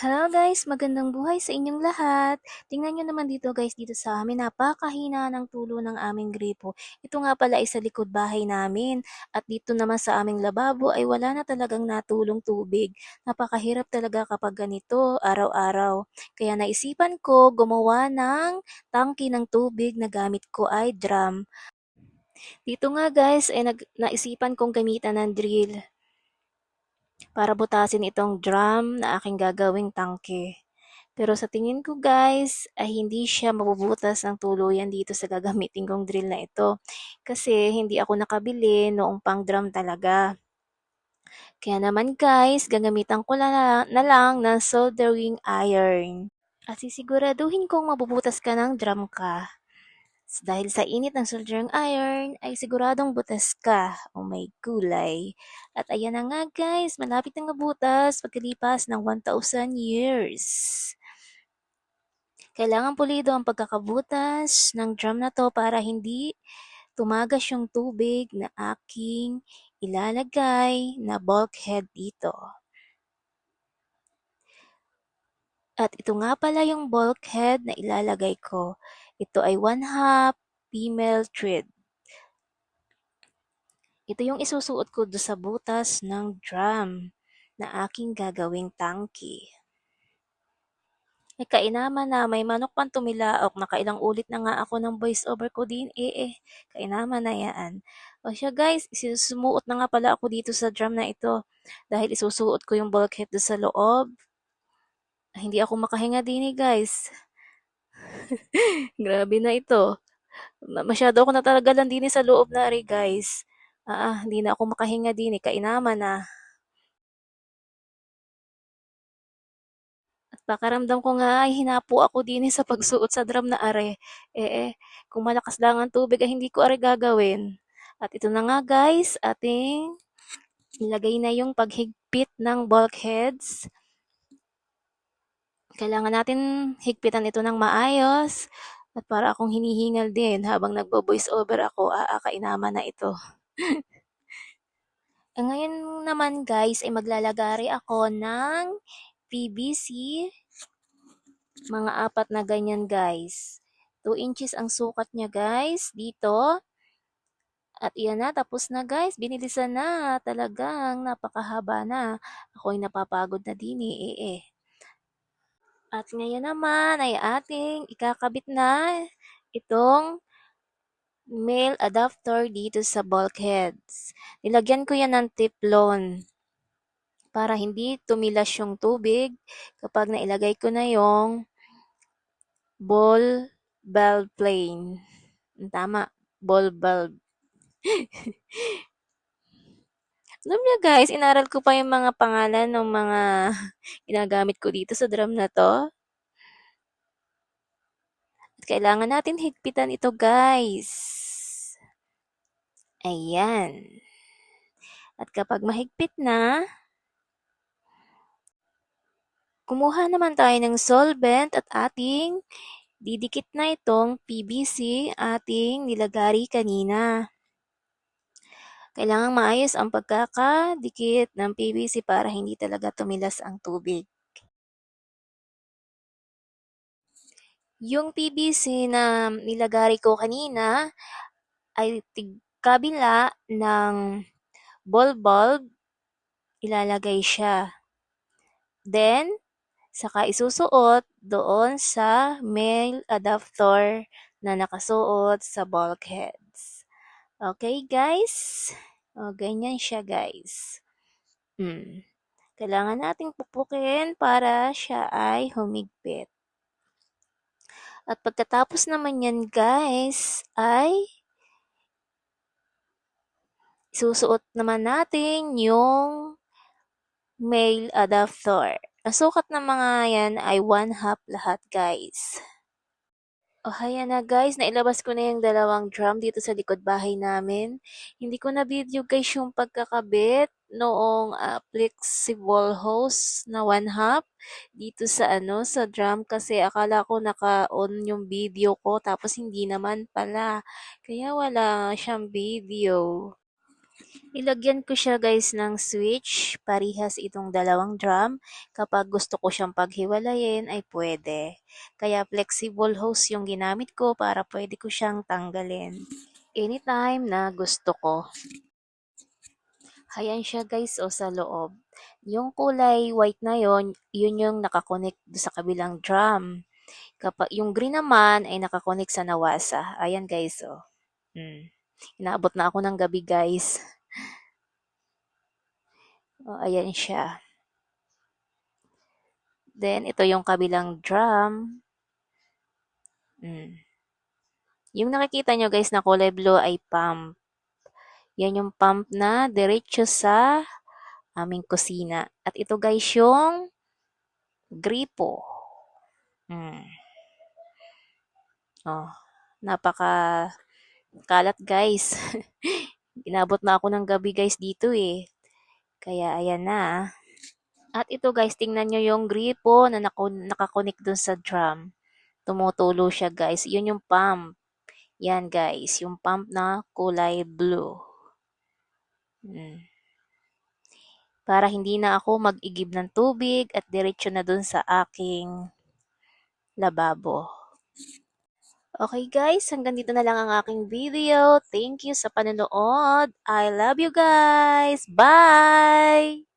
Hello guys, magandang buhay sa inyong lahat. Tingnan nyo naman dito guys, dito sa amin, napakahina ng tulo ng aming gripo. Ito nga pala ay sa likod bahay namin. At dito naman sa aming lababo ay wala na talagang natulong tubig. Napakahirap talaga kapag ganito, araw-araw. Kaya naisipan ko gumawa ng tangki ng tubig na gamit ko ay drum. Dito nga guys, ay naisipan kong gamitan ng drill para butasin itong drum na aking gagawing tangke. Pero sa tingin ko guys, ay hindi siya mabubutas ng tuluyan dito sa gagamitin kong drill na ito. Kasi hindi ako nakabili noong pang drum talaga. Kaya naman guys, gagamitan ko na lang ng soldering iron. At sisiguraduhin kong mabubutas ka ng drum ka. Dahil sa init ng soldering iron, ay siguradong butas ka. Oh my gulay. At ayan na nga guys, malapit na mabutas pagkalipas ng 1,000 years. Kailangan pulido ang pagkakabutas ng drum na to para hindi tumagas yung tubig na aking ilalagay na bulkhead dito. At ito nga pala yung bulkhead na ilalagay ko. Ito ay 1/2 female thread. Ito yung isusuot ko do sa butas ng drum na aking gagawing tangki. Kainaman na may manok pang tumilaok, nakailang ulit na nga ako ng voice over ko din, kainaman na yan. O siya guys, sumuot na nga pala ako dito sa drum na ito, dahil isusuot ko yung bulkhead do sa loob. Hindi ako makahinga din guys. Grabe na ito. Masyado ako natalagalan din sa loob na rin guys. Hindi na ako makahinga din kainaman na. At pakaramdam ko nga ay hinapo ako din sa pagsuot sa drum na are. Kung malakas lang ang tubig ay hindi ko are gagawin. At ito na nga guys, ating ilagay na yung paghigpit ng bulkheads. Kailangan natin higpitan ito ng maayos. At para akong hinihingal din habang nagbo-voice over ako, kainaman na ito. Ngayon naman guys ay maglalagari ako ng PVC. Mga 4 na ganyan guys. 2 inches ang sukat niya guys dito. At iyan na, tapos na guys. Binilisan na. Talagang napakahaba na. Ako'y napapagod na din At ngayon naman ay ating ikakabit na itong male adapter dito sa bulkheads. Nilagyan ko yan ng teflon para hindi tumilas yung tubig kapag nailagay ko na yung ball valve plane. Tama, ball valve. Alam niyo guys, inaral ko pa yung mga pangalan ng mga ginagamit ko dito sa drum na to. At kailangan natin higpitan ito guys. Ayan. At kapag mahigpit na, kumuha naman tayo ng solvent at ating didikit na itong PVC ating nilagari kanina. Kailangang maayos ang pagkakadikit ng PVC para hindi talaga tumilas ang tubig. Yung PVC na nilagari ko kanina ay kabila ng ball bulb, ilalagay siya. Then, saka isusuot doon sa male adapter na nakasuot sa bulkheads. Okay guys? Ganyan siya guys. Kailangan nating pupukin para siya ay humigpit. At pagkatapos naman yan guys, ay isusuot naman natin yung male adapter. Ang sukat ng mga yan ay 1/2 lahat guys. Ayan na guys, nailabas ko na yung dalawang drum dito sa likod bahay namin. Hindi ko na video guys yung pagkakabit noong flexible hose na 1/2 dito sa sa drum kasi akala ko naka-on yung video ko tapos hindi naman pala. Kaya wala siyang video. Nilagyan ko siya guys ng switch, parehas itong dalawang drum. Kapag gusto ko siyang paghiwalayin ay pwede. Kaya flexible hose yung ginamit ko para pwede ko siyang tanggalin anytime na gusto ko. Ayan siya guys o sa loob. Yung kulay white na yon, yun yung nakakonect sa kabilang drum. Kapag yung green naman ay nakakonect sa nawasa. Ayan guys o. Inaabot na ako ng gabi guys. O, ayan siya. Then, ito yung kabilang drum. Yung nakikita nyo guys na kulay blue ay pump. Yan yung pump na diretso sa aming kusina. At ito guys yung gripo. Oh, napaka kalat guys. Inabot na ako ng gabi guys dito eh. Kaya ayan na. At ito guys, tingnan nyo yung gripo na nakakonik dun sa drum. Tumutulo siya guys. Yun yung pump. Yan guys, yung pump na kulay blue. Para hindi na ako mag-igib ng tubig at diretso na dun sa aking lababo. Okay guys, hanggang dito na lang ang aking video. Thank you sa panonood. I love you guys. Bye!